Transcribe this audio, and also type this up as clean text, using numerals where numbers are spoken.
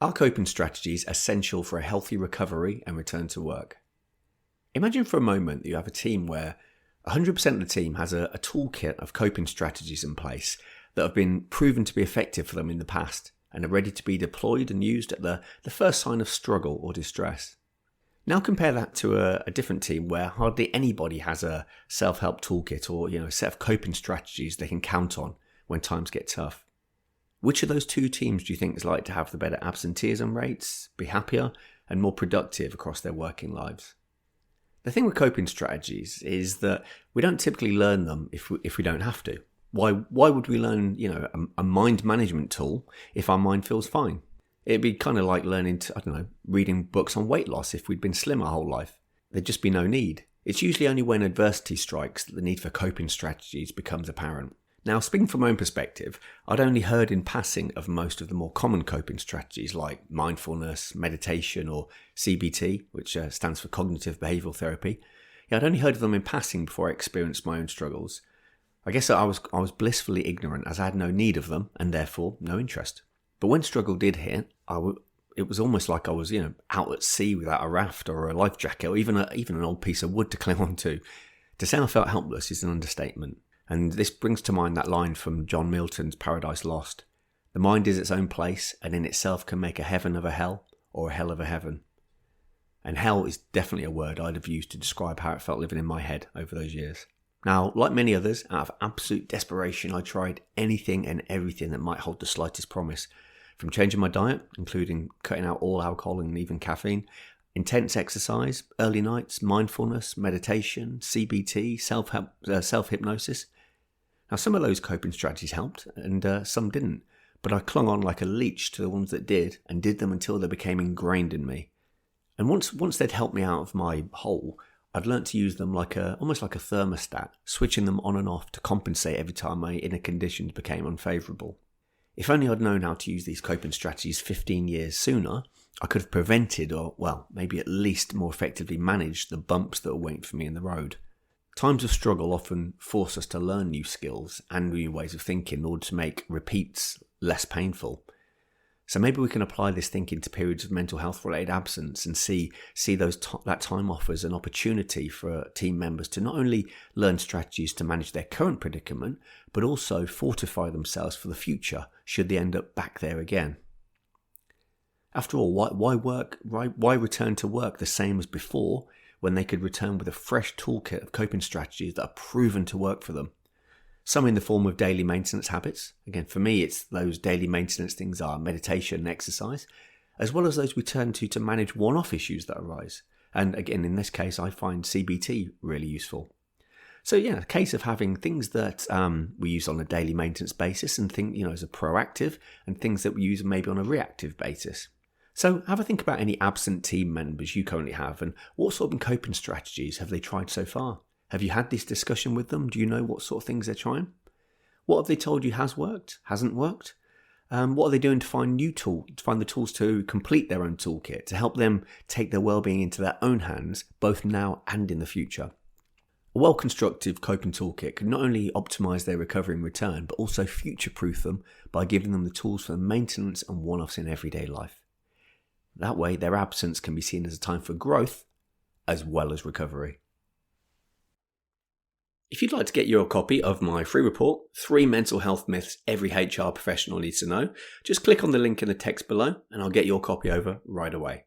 Are coping strategies essential for a healthy recovery and return to work? Imagine for a moment that you have a team where 100% of the team has a toolkit of coping strategies in place that have been proven to be effective for them in the past and are ready to be deployed and used at the first sign of struggle or distress. Now compare that to a different team where hardly anybody has a self-help toolkit or a set of coping strategies they can count on when times get tough. Which of those two teams do you think is likely to have the better absenteeism rates, be happier, and more productive across their working lives? The thing with coping strategies is that we don't typically learn them if we don't have to. Why would we learn, a mind management tool if our mind feels fine? It'd be kind of like learning to, reading books on weight loss if we'd been slim our whole life. There'd just be no need. It's usually only when adversity strikes that the need for coping strategies becomes apparent. Now, speaking from my own perspective, I'd only heard in passing of most of the more common coping strategies like mindfulness, meditation, or CBT, which stands for cognitive behavioural therapy. I'd only heard of them in passing before I experienced my own struggles. I guess I was blissfully ignorant as I had no need of them and therefore no interest. But when struggle did hit, it was almost like I was, out at sea without a raft or a life jacket or even an old piece of wood to cling on to. To say I felt helpless is an understatement. And this brings to mind that line from John Milton's Paradise Lost. The mind is its own place and in itself can make a heaven of a hell or a hell of a heaven. And hell is definitely a word I'd have used to describe how it felt living in my head over those years. Now, like many others, out of absolute desperation, I tried anything and everything that might hold the slightest promise. From changing my diet, including cutting out all alcohol and even caffeine, intense exercise, early nights, mindfulness, meditation, CBT, self-hypnosis. Now, some of those coping strategies helped and some didn't, but I clung on like a leech to the ones that did and did them until they became ingrained in me. And once they'd helped me out of my hole, I'd learnt to use them almost like a thermostat, switching them on and off to compensate every time my inner conditions became unfavourable. If only I'd known how to use these coping strategies 15 years sooner, I could have prevented maybe at least more effectively managed the bumps that were waiting for me in the road. Times of struggle often force us to learn new skills and new ways of thinking in order to make repeats less painful. So maybe we can apply this thinking to periods of mental health related absence and see that time offers an opportunity for team members to not only learn strategies to manage their current predicament, but also fortify themselves for the future should they end up back there again. After all, why return to work the same as before when they could return with a fresh toolkit of coping strategies that are proven to work for them? Some in the form of daily maintenance habits. Again, for me, it's those daily maintenance things are meditation and exercise, as well as those we turn to manage one-off issues that arise. And again, in this case, I find CBT really useful. So a case of having things that we use on a daily maintenance basis and as a proactive, and things that we use maybe on a reactive basis. So have a think about any absent team members you currently have and what sort of coping strategies have they tried so far? Have you had this discussion with them? Do you know what sort of things they're trying? What have they told you has worked, hasn't worked? What are they doing to find the tools to complete their own toolkit, to help them take their well-being into their own hands, both now and in the future? A well-constructed coping toolkit can not only optimise their recovery and return, but also future-proof them by giving them the tools for maintenance and one-offs in everyday life. That way, their absence can be seen as a time for growth as well as recovery. If you'd like to get your copy of my free report, 3 Mental Health Myths Every HR Professional Needs to Know, just click on the link in the text below and I'll get your copy over right away.